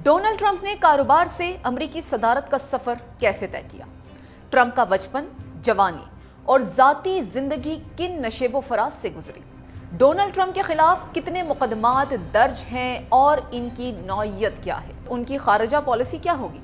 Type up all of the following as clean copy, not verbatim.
Donald Trump ने कारोबार से अमेरिकी सदारत का सफर कैसे तय किया? ट्रंप का बचपन, जवानी और जाती जिंदगी किन नशेबो फराज से गुजरी? डोनाल्ड ट्रंप के खिलाफ कितने मुकदमात दर्ज हैं और इनकी नौइयत क्या है? उनकी खारजा पॉलिसी क्या होगी?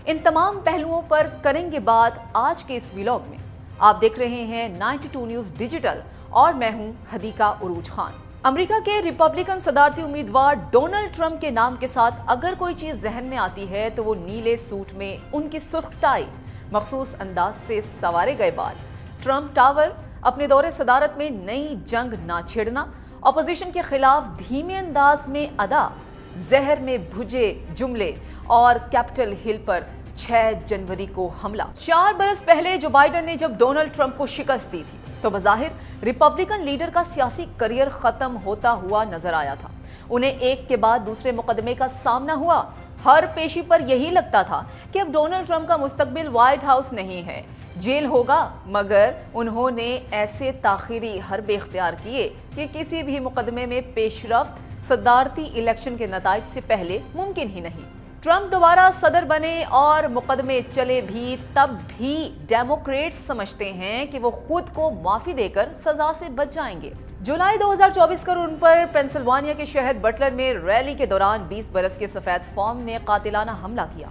इन तमाम पहलुओं पर करेंगे बात आज के इस व्लॉग में। आप देख रहे हैं 92 न्यूज़ डिजिटल और मैं हूं हदीका उरूज खान। अमेरिका के रिपब्लिकन सदारती उम्मीदवार डोनाल्ड ट्रंप के नाम के साथ अगर कोई चीज जहन में आती है तो वो नीले सूट में उनकी सुर्ख टाई, मखसूस अंदाज से सवारे गए बाल, ट्रंप टावर, अपने दौरे सदारत में नई जंग ना छेड़ना, अपोजिशन के खिलाफ धीमे अंदाज में अदा, जहर में भुजे जुमले और कैपिटल हिल पर 6 जनवरी को हमला। 4 बरस पहले जो बाइडेन ने जब डोनाल्ड ट्रंप को शिकस्त दी थी तो बज़ाहिर रिपब्लिकन लीडर का सियासी करियर खत्म होता हुआ नजर आया था। उन्हें एक के बाद दूसरे मुकदमे का सामना हुआ। हर पेशी पर यही लगता था कि अब डोनाल्ड ट्रंप का मुस्तकबिल व्हाइट हाउस नहीं है, जेल होगा। मगर उन्होंने ऐसे ताखीरी हरबे इख्तियार किए कि किसी भी मुकदमे में पेशरफ्त सदारती इलेक्शन के नताइज से पहले मुमकिन ही नहीं। ट्रंप दोबारा सदर बने और मुकदमे चले भी, तब भी डेमोक्रेट्स समझते हैं कि वो खुद को माफी देकर सजा से बच जाएंगे। जुलाई 2024 को उन पर पेंसिल्वानिया के शहर बटलर में रैली के दौरान 20 बरस के सफेद फॉर्म ने कातिलाना हमला किया।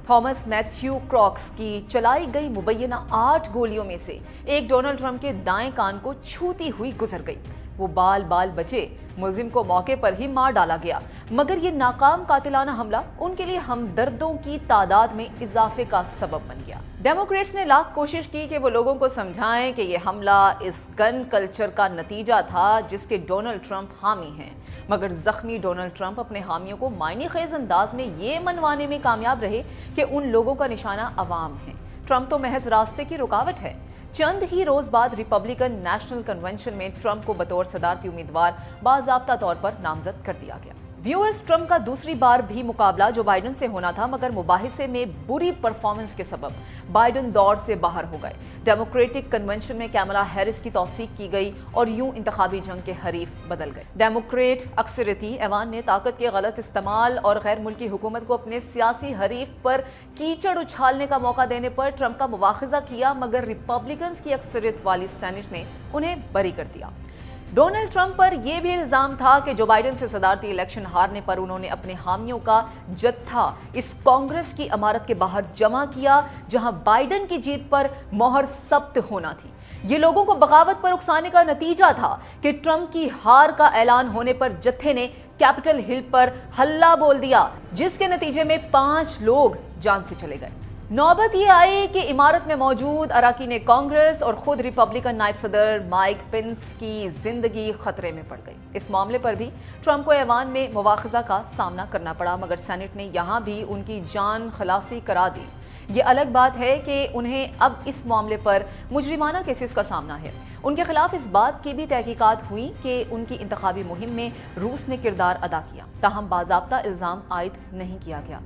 थॉमस मैथ्यू क्रॉक्स की चलाई गई मुबैना 8 गोलियों में से एक डोनाल्ड ट्रंप के दाएं कान को छूती हुई गुजर गई। वो बाल बाल बचे, मुलजिम को मौके पर ही मार डाला गया। मगर ये नाकाम कातिलाना हमला उनके लिए हमदर्दों की तादाद में इजाफे का सबब बन गया। डेमोक्रेट्स ने लाख कोशिश की कि वो लोगों को समझाएं कि ये हमला इस गन कल्चर का नतीजा था जिसके डोनाल्ड ट्रंप हामी हैं। मगर जख्मी डोनाल्ड ट्रंप अपने हामियों को मायने खेज अंदाज में ये मनवाने में कामयाब रहे कि उन लोगों का निशाना अवाम है। ट्रंप तो महज रास्ते की रुकावट है। चंद ही रोज बाद रिपब्लिकन नेशनल कन्वेंशन में ट्रंप को बतौर सदारती उम्मीदवार बाज़ाब्ता तौर पर नामजद कर दिया गया। व्यूअर्स, ट्रंप का दूसरी बार भी मुकाबला जो बाइडेन से होना था, मगर मुबाहिसे में बुरी परफॉर्मेंस के सबब बाइडेन दौर से बाहर हो गए। डेमोक्रेटिक कन्वेंशन में कैमला हैरिस की तौसीक की गई और यूं इंतखाबी जंग के हरीफ बदल गए। डेमोक्रेट अक्सरियती ऐवान ने ताकत के गलत इस्तेमाल और गैर मुल्की हुकूमत को अपने सियासी हरीफ पर कीचड़ उछालने का मौका देने पर ट्रंप का मुवाखजा किया, मगर रिपब्लिकन्स की अक्सरियत वाली सेनेट ने उन्हें बरी कर दिया। डोनाल्ड ट्रंप पर यह भी इल्जाम था कि जो बाइडेन से सदारती इलेक्शन हारने पर उन्होंने अपने हामियों का जत्था इस कांग्रेस की इमारत के बाहर जमा किया जहां बाइडेन की जीत पर मोहर सब्त होना थी। ये लोगों को बगावत पर उकसाने का नतीजा था कि ट्रंप की हार का ऐलान होने पर जत्थे ने कैपिटल हिल पर हल्ला बोल दिया, जिसके नतीजे में 5 लोग जान से चले गए। नौबत ये आई कि इमारत में मौजूद अरकान कांग्रेस और खुद रिपब्लिकन नायब सदर माइक पेंस की जिंदगी खतरे में पड़ गई। इस मामले पर भी ट्रंप को ऐवान में मुवाखजा का सामना करना पड़ा, मगर सेनेट ने यहां भी उनकी जान खलासी करा दी। ये अलग बात है कि उन्हें अब इस मामले पर मुजरिमाना केसेस का सामना है। उनके खिलाफ इस बात की भी तहकीकात हुई कि उनकी इंतखाबी मुहिम में रूस ने किरदार अदा किया, ताहम बाज़ाब्ता इल्ज़ाम आयद नहीं किया गया।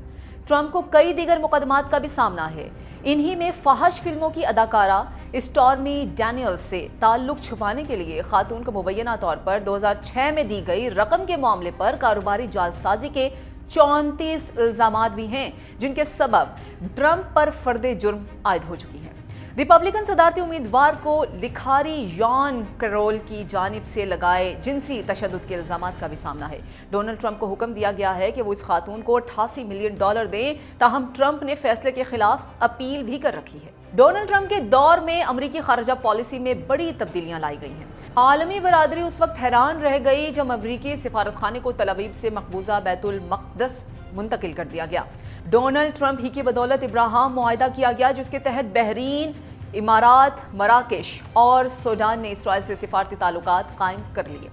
ट्रंप को कई दीगर मुकदमात का भी सामना है। इन्हीं में फहश फिल्मों की अदाकारा स्टॉर्मी डैनियल्स से ताल्लुक छुपाने के लिए खातून को मुबैना तौर पर 2006 में दी गई रकम के मामले पर कारोबारी जालसाजी के 34 इल्जामात भी हैं, जिनके सबब ट्रंप पर फर्दे जुर्म आयद हो चुकी है। रिपब्लिकन सदारती उम्मीदवार को लिखारी यॉन कैरोल की जानिब से लगाए जिनसी तशद्दुद के इल्जामात का भी सामना है। डोनाल्ड ट्रंप को हुक्म दिया गया है कि वो इस खातून को $88 मिलियन दें, ताहम ट्रंप ने फैसले के खिलाफ अपील भी कर रखी है। डोनाल्ड ट्रंप के दौर में अमरीकी खारजा पॉलिसी में बड़ी तब्दीलियां लाई गई हैं। आलमी बरादरी उस वक्त हैरान रह गई जब अमरीकी सिफारत खाने को तल अवीव से मकबूजा बैतुल मक़दस मुंतकिल कर दिया गया। डोनाल्ड ट्रंप ही की बदौलत इब्राहिम मुआहिदा किया गया, जिसके तहत बहरीन, इमारात, मराकेश और सूडान ने इसराइल से सिफारती ताल्लुकात कायम कर लिए।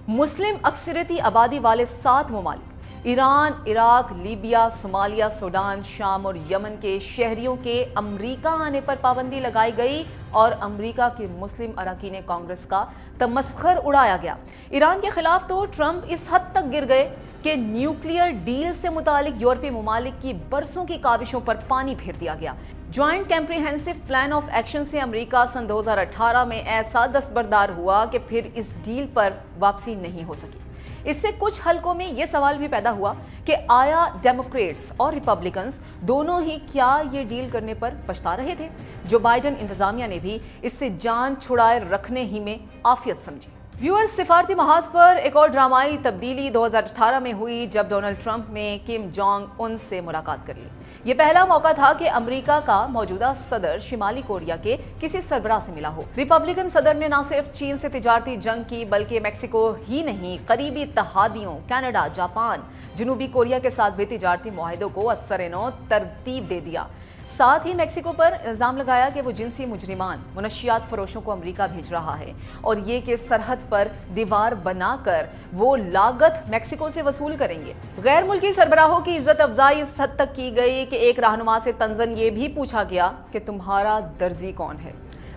मुस्लिम अक्सरियती आबादी वाले 7 ममालिक Iran, Iraq, Libya, Somalia, Sudan, शाम और यमन के शहरियों के अमरीका आने पर पाबंदी लगाई गई और अमरीका के मुस्लिम अरकान कांग्रेस का तमस्खर उड़ाया गया। ईरान के खिलाफ तो ट्रंप इस हद तक गिर गए कि न्यूक्लियर डील से मुतालिक यूरोपीय ममालिक की बरसों की काविशों पर पानी फेर दिया गया। ज्वाइंट कैम्प्रिहेंसिव प्लान ऑफ एक्शन से अमेरिका सन 2018 में ऐसा दस्तबरदार हुआ कि फिर इस डील पर वापसी नहीं हो सकी। اس سے کچھ حلقوں میں یہ سوال بھی پیدا ہوا کہ آیا ڈیموکریٹس اور ریپبلکنز دونوں ہی کیا یہ ڈیل کرنے پر پچھتا رہے تھے؟ جو بائیڈن انتظامیہ نے بھی اس سے جان چھڑائے رکھنے ہی میں عافیت سمجھی۔ ویورز، سفارتی محاذ پر ایک اور ڈرامائی تبدیلی 2018 میں ہوئی جب ڈونلڈ ٹرمپ نے کم جونگ ان سے ملاقات کر لی۔ یہ پہلا موقع تھا کہ امریکہ کا موجودہ صدر شمالی کوریا کے کسی سربراہ سے ملا ہو۔ ریپبلکن صدر نے نہ صرف چین سے تجارتی جنگ کی بلکہ میکسیکو ہی نہیں، قریبی اتحادیوں کینیڈا، جاپان، جنوبی کوریا کے ساتھ بھی تجارتی معاہدوں کو ازسرنو ترتیب دے دیا۔ ساتھ ہی میکسیکو پر الزام لگایا کہ وہ جنسی مجرمان منشیات فروشوں کو امریکہ بھیج رہا ہے اور یہ کہ سرحد پر دیوار بنا کر وہ لاگت میکسیکو سے وصول کریں گے۔ غیر ملکی سربراہوں کی عزت افزائی اس حد تک کی گئی کہ ایک رہنما سے طنزاً یہ بھی پوچھا گیا کہ تمہارا درزی کون ہے؟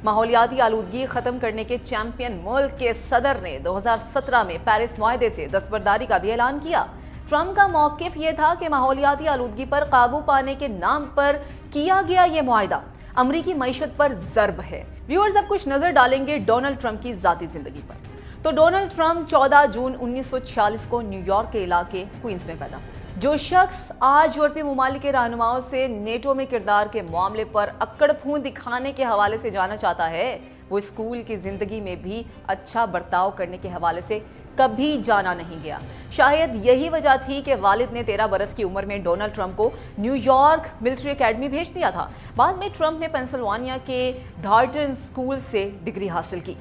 ماحولیاتی آلودگی ختم کرنے کے چیمپئن ملک کے صدر نے 2017 میں پیرس معاہدے سے دستبرداری کا بھی اعلان کیا۔ ٹرمپ کا موقف یہ تھا کہ ماحولیاتی آلودگی پر قابو پانے کے نام پر کیا گیا یہ معاہدہ امریکی معیشت پر ضرب ہے۔ ویورز، اب کچھ نظر ڈالیں گے ڈونلڈ ٹرمپ کی ذاتی زندگی پر۔ تو ڈونلڈ ٹرمپ 14 جون 1946 کو نیو یارک کے علاقے کوئنز میں پیدا ہوئے۔ جو شخص آج یورپی ممالک کے رہنماؤں سے نیٹو میں کردار کے معاملے پر اکڑ پھون دکھانے کے حوالے سے جانا چاہتا ہے، وہ اسکول کی زندگی میں بھی اچھا برتاؤ کرنے کے حوالے سے کبھی جانا نہیں گیا۔ شاید یہی وجہ تھی کہ والد نے 13 برس کی عمر میں ڈونلڈ ٹرمپ کو نیو یارک ملٹری اکیڈمی بھیج دیا تھا۔ بعد میں ٹرمپ نے پینسلوانیا کے ڈارٹن اسکول سے ڈگری حاصل کی۔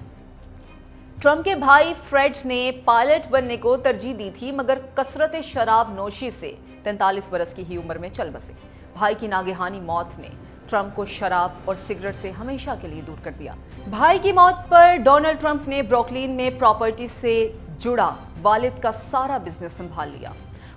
ٹرمپ کے بھائی فریڈ نے پائلٹ بننے کو ترجیح دی تھی، مگر کثرت شراب نوشی سے 43 برس کی ہی عمر میں چل بسے۔ بھائی کی ناگہانی موت نے ٹرمپ کو شراب اور سگریٹ سے ہمیشہ کے لیے دور کر دیا۔ بھائی کی موت پر ڈونلڈ ٹرمپ نے بروکلین میں پراپرٹی سے جڑا والد کا سارا بزنس سنبھال لیا۔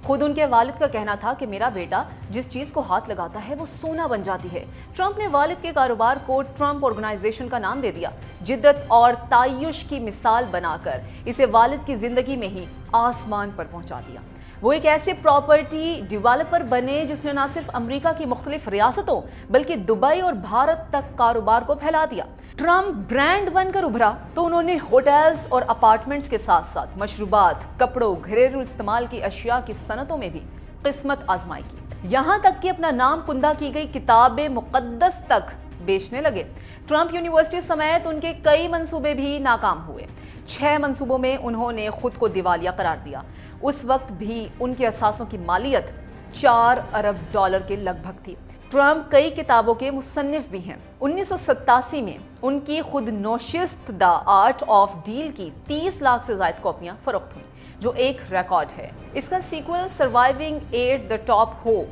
خود ان کے والد کا کہنا تھا کہ میرا بیٹا جس چیز کو ہاتھ لگاتا ہے وہ سونا بن جاتی ہے۔ ٹرمپ نے والد کے کاروبار کو ٹرمپ آرگنائزیشن کا نام دے دیا، جدت اور تعیش کی مثال بنا کر اسے والد کی زندگی میں ہی آسمان پر پہنچا دیا۔ وہ ایک ایسے پراپرٹی ڈیولپر بنے جس نے نہ صرف امریکہ کی مختلف ریاستوں بلکہ دبئی اور بھارت تک کاروبار کو پھیلا دیا۔ ٹرمپ برانڈ بن کر ابھرا تو انہوں نے ہوٹلز اور اپارٹمنٹس کے ساتھ ساتھ مشروبات، کپڑوں، گھریلو استعمال کی اشیاء کی صنعتوں میں بھی قسمت آزمائی کی، یہاں تک کہ اپنا نام کندہ کی گئی کتاب مقدس تک بیچنے لگے۔ ٹرمپ یونیورسٹی سمیت ان کے کئی منصوبے بھی ناکام ہوئے۔ 6 منصوبوں میں انہوں نے خود کو دیوالیہ قرار دیا۔ اس وقت بھی ان کے اثاثوں کی مالیت $4 ارب کے لگ بھگ تھی۔ ٹرمپ کئی کتابوں کے مصنف بھی ہیں۔ 1987 میں ان کی خود نوشست دا آرٹ آف ڈیل کی 30 لاکھ سے زائد کاپیاں فروخت ہوئیں، جو ایک ریکارڈ ہے۔ اس کا sequel surviving at the top ہو،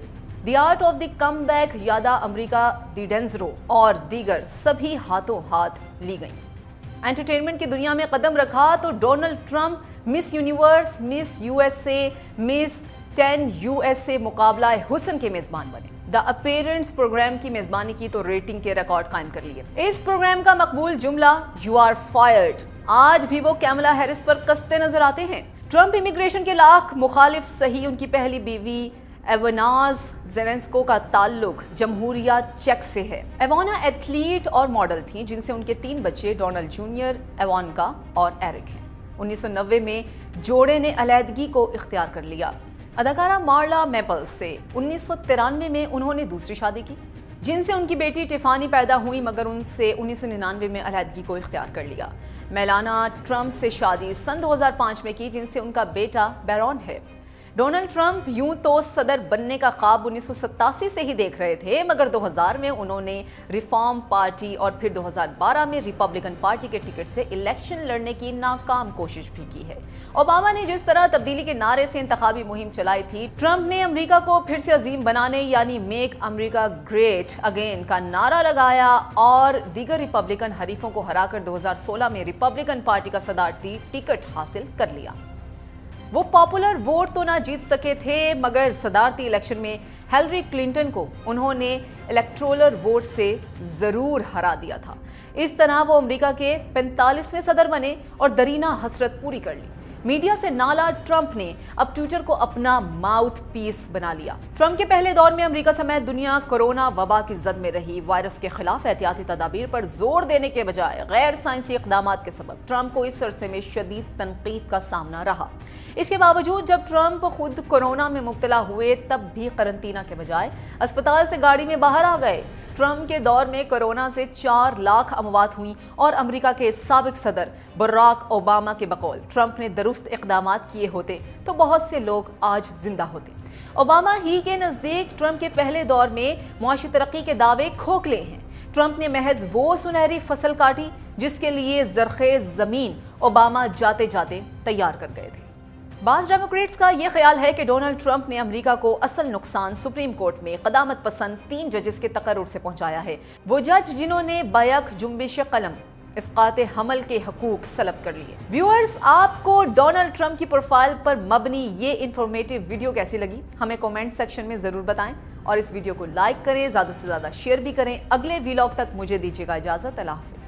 the art of the comeback بیک، یادا امریکا دی ڈینزرو اور دیگر سبھی ہاتھوں ہاتھ لی گئیں۔ انٹرٹینمنٹ کی دنیا میں قدم رکھا تو Donald Trump Miss Universe, miss U S A, miss 10 USA مقابلہ حسن کے میزبان بنے۔ دا اپیرنس پروگرام کی میزبانی کی تو ریٹنگ کے ریکارڈ قائم کر لیے۔ اس پروگرام کا مقبول جملہ "یو آر فائرڈ" آج بھی وہ کیملا ہیرس پر کستے نظر آتے ہیں۔ ٹرمپ امیگریشن کے لاکھ مخالف صحیح ان کی پہلی بیوی ایواناز زیلنسکو کا تعلق جمہوریہ چیک سے ہے۔ ایوانا ایتھلیٹ اور ماڈل تھیں، جن سے ان کے 3 بچے ڈونلڈ جونیئر، ایوانکا اور ایرک ہیں۔ 1990 میں جوڑے نے علیحدگی کو اختیار کر لیا۔ اداکارہ مارلا میپل سے 1993 میں انہوں نے دوسری شادی کی، جن سے ان کی بیٹی ٹیفانی پیدا ہوئی، مگر ان سے 1999 میں علیحدگی کو اختیار کر لیا۔ میلانا ٹرمپ سے شادی سن 2005 میں کی، جن سے ان کا بیٹا بیرون ہے۔ ڈونلڈ ٹرمپ یوں تو صدر بننے کا خواب 1987 سے ہی دیکھ رہے تھے، مگر 2000 میں انہوں نے ریفارم پارٹی اور پھر 2012 میں ریپبلکن پارٹی کے ٹکٹ سے الیکشن لڑنے کی ناکام کوشش بھی کی ہے۔ اوباما نے جس طرح تبدیلی کے نعرے سے انتخابی مہم چلائی تھی، ٹرمپ نے امریکہ کو پھر سے عظیم بنانے یعنی میک امریکہ گریٹ اگین کا نعرہ لگایا اور دیگر ریپبلکن حریفوں کو ہرا کر 2016 میں ریپبلکن پارٹی کا صدارتی ٹکٹ حاصل کر لیا۔ وہ پاپولر ووٹ تو نہ جیت سکے تھے، مگر صدارتی الیکشن میں ہیلری کلنٹن کو انہوں نے الیکٹورل ووٹ سے ضرور ہرا دیا تھا۔ اس طرح وہ امریکہ کے 45ویں صدر بنے اور درینہ حسرت پوری کر لی۔ मीडिया से नाला ट्रंप ने अब ट्विटर को अपना माउथ पीस बना लिया। ट्रंप के पहले दौर में अमेरिका समेत दुनिया कोरोना वबा की जद में रही। वायरस के खिलाफ एहतियाती तदाबीर पर जोर देने के बजाय गैर साइंसी इक़दामात के सबब ट्रंप को इस अरसे में शदीद तनकीद का सामना रहा। इसके बावजूद जब ट्रंप खुद कोरोना में मुब्तला हुए तब भी करंतना के बजाय अस्पताल से गाड़ी में बाहर आ गए। ट्रंप के दौर में कोरोना से 4 लाख अमवात हुई और अमेरिका के साबिक सदर बराक ओबामा के बकौल ट्रंप ने दुरुस्त इक़दामात किए होते तो बहुत से लोग आज जिंदा होते। ओबामा ही के नज़दीक ट्रंप के पहले दौर में मुआशी तरक्की के दावे खोखले हैं। ट्रंप ने महज वो सुनहरी फसल काटी जिसके लिए ज़रख़ेज़ ज़मीन ओबामा जाते जाते तैयार कर गए थे। बाज़ डेमोक्रेट्स का ये ख्याल है कि डोनाल्ड ट्रंप ने अमेरिका को असल नुकसान सुप्रीम कोर्ट में क़दामत पसंद 3 जजेस के तकर्रुर से पहुंचाया है। वो जज जिन्होंने बैक जुम्बिश कलम इस्काते हमल के हकूक सलब कर लिए। व्यूअर्स, आपको डोनाल्ड ट्रंप की प्रोफाइल पर मबनी ये इन्फॉर्मेटिव वीडियो कैसी लगी हमें कमेंट सेक्शन में ज़रूर बताएं और इस वीडियो को लाइक करें, ज़्यादा से ज़्यादा शेयर भी करें। अगले व्लॉग तक मुझे दीजिएगा इजाज़त। अल्लाह हाफ़िज़।